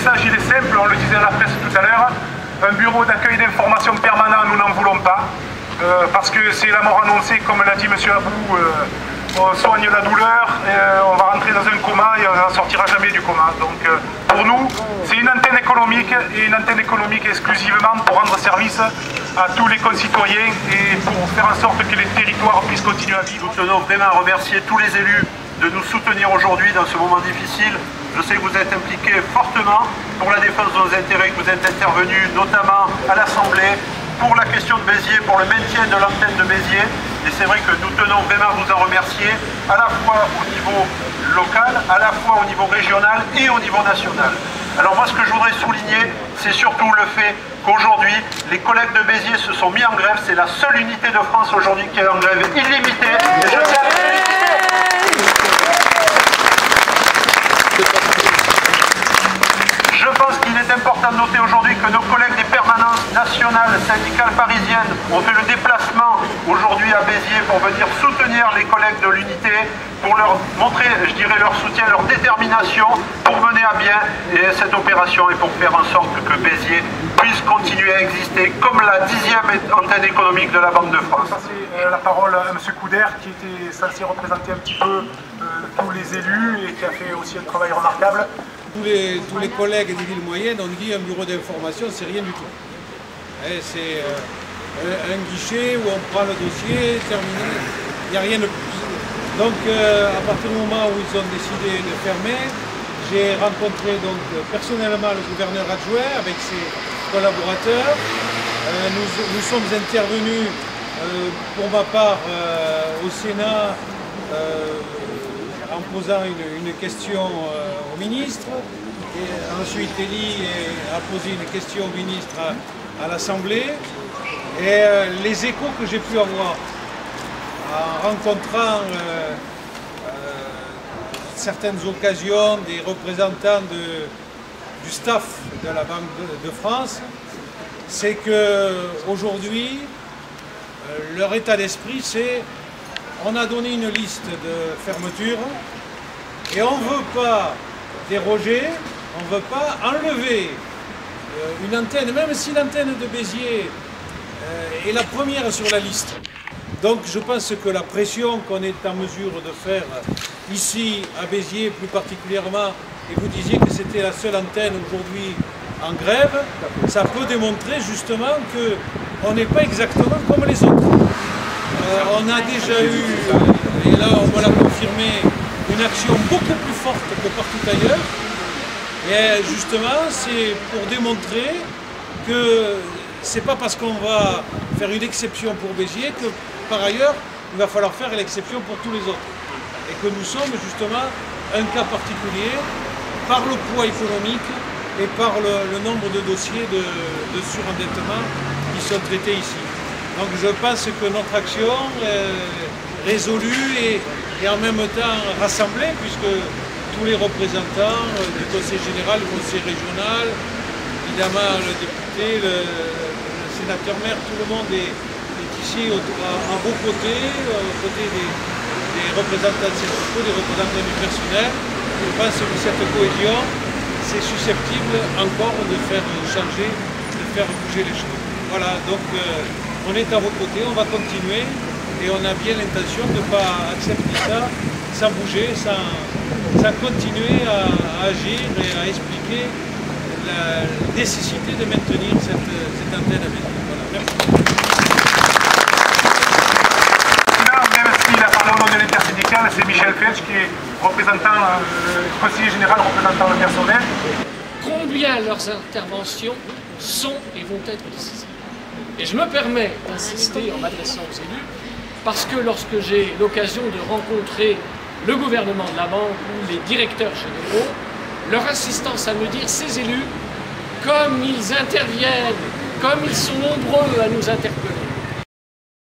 message il est simple, on le disait à la presse tout à l'heure, un bureau d'accueil d'information permanent, nous n'en voulons pas, parce que c'est la mort annoncée, comme l'a dit M. Abou, on soigne la douleur, on va rentrer dans un coma et on n'en sortira jamais du coma. Donc pour nous, c'est une antenne économique, et une antenne économique exclusivement pour rendre service à tous les concitoyens et pour faire en sorte que les territoires puissent continuer à vivre. Nous tenons vraiment à remercier tous les élus de nous soutenir aujourd'hui dans ce moment difficile. Je sais que vous êtes impliqués fortement pour la défense de nos intérêts, que vous êtes intervenus notamment à l'Assemblée pour la question de Béziers, pour le maintien de l'antenne de Béziers. Et c'est vrai que nous tenons vraiment à vous en remercier, à la fois au niveau local, à la fois au niveau régional et au niveau national. Alors moi, ce que je voudrais souligner, c'est surtout le fait qu'aujourd'hui, les collègues de Béziers se sont mis en grève. C'est la seule unité de France aujourd'hui qui est en grève illimitée. Et je tiens à le féliciter. Je pense qu'il est important de noter aujourd'hui que nos collègues des permanences nationales syndicales parisiennes ont fait le déplacement aujourd'hui à Béziers pour venir soutenir les collègues de l'unité, pour leur montrer, je dirais, leur soutien, leur détermination pour mener à bien cette opération et pour faire en sorte que Béziers puisse continuer à exister comme la 10e antenne économique de la Banque de France. C'est la parole à M. Couder qui était censé représenter un petit peu tous les élus et qui a fait aussi un travail remarquable. Tous les collègues des villes moyennes ont dit un bureau d'information, c'est rien du tout. C'est un guichet où on prend le dossier, terminé, il n'y a rien de plus. Donc à partir du moment où ils ont décidé de fermer, j'ai rencontré donc personnellement le gouverneur adjoint avec ses collaborateurs. Nous sommes intervenus pour ma part au Sénat en posant une question au ministre, et ensuite Elie a posé une question au ministre à l'Assemblée, et les échos que j'ai pu avoir en rencontrant certaines occasions des représentants du staff de la Banque de France, c'est qu'aujourd'hui, leur état d'esprit, c'est on a donné une liste de fermetures et on ne veut pas déroger, on ne veut pas enlever une antenne, même si l'antenne de Béziers est la première sur la liste. Donc je pense que la pression qu'on est en mesure de faire ici à Béziers plus particulièrement, et vous disiez que c'était la seule antenne aujourd'hui en grève, ça peut démontrer justement qu'on n'est pas exactement comme les autres. On a déjà eu, et là on va la confirmer, une action beaucoup plus forte que partout ailleurs. Et justement, c'est pour démontrer que c'est pas parce qu'on va faire une exception pour Béziers que par ailleurs il va falloir faire l'exception pour tous les autres. Et que nous sommes justement un cas particulier par le poids économique et par le nombre de dossiers de surendettement qui sont traités ici. Donc je pense que notre action est résolue et en même temps rassemblée, puisque tous les représentants du conseil général, du conseil régional, évidemment le député, le sénateur maire, tout le monde est ici à vos côtés, aux côtés des représentants syndicaux, des représentants du personnel. Je pense que cette cohésion, c'est susceptible encore de faire changer, de faire bouger les choses. Voilà, donc on est à vos côtés, on va continuer et on a bien l'intention de ne pas accepter ça sans bouger, sans continuer à agir et à expliquer la nécessité de maintenir cette antenne à Béziers. Voilà, merci. Même s'il a parlé au nom de l'intersyndicale, c'est Michel Fetch qui est représentant, conseiller général représentant le personnel. Combien leurs interventions sont et vont être décisives. Et je me permets d'insister en m'adressant aux élus, parce que lorsque j'ai l'occasion de rencontrer le gouvernement de la banque ou les directeurs généraux, leur insistance à me dire, ces élus, comme ils interviennent, comme ils sont nombreux à nous interpeller,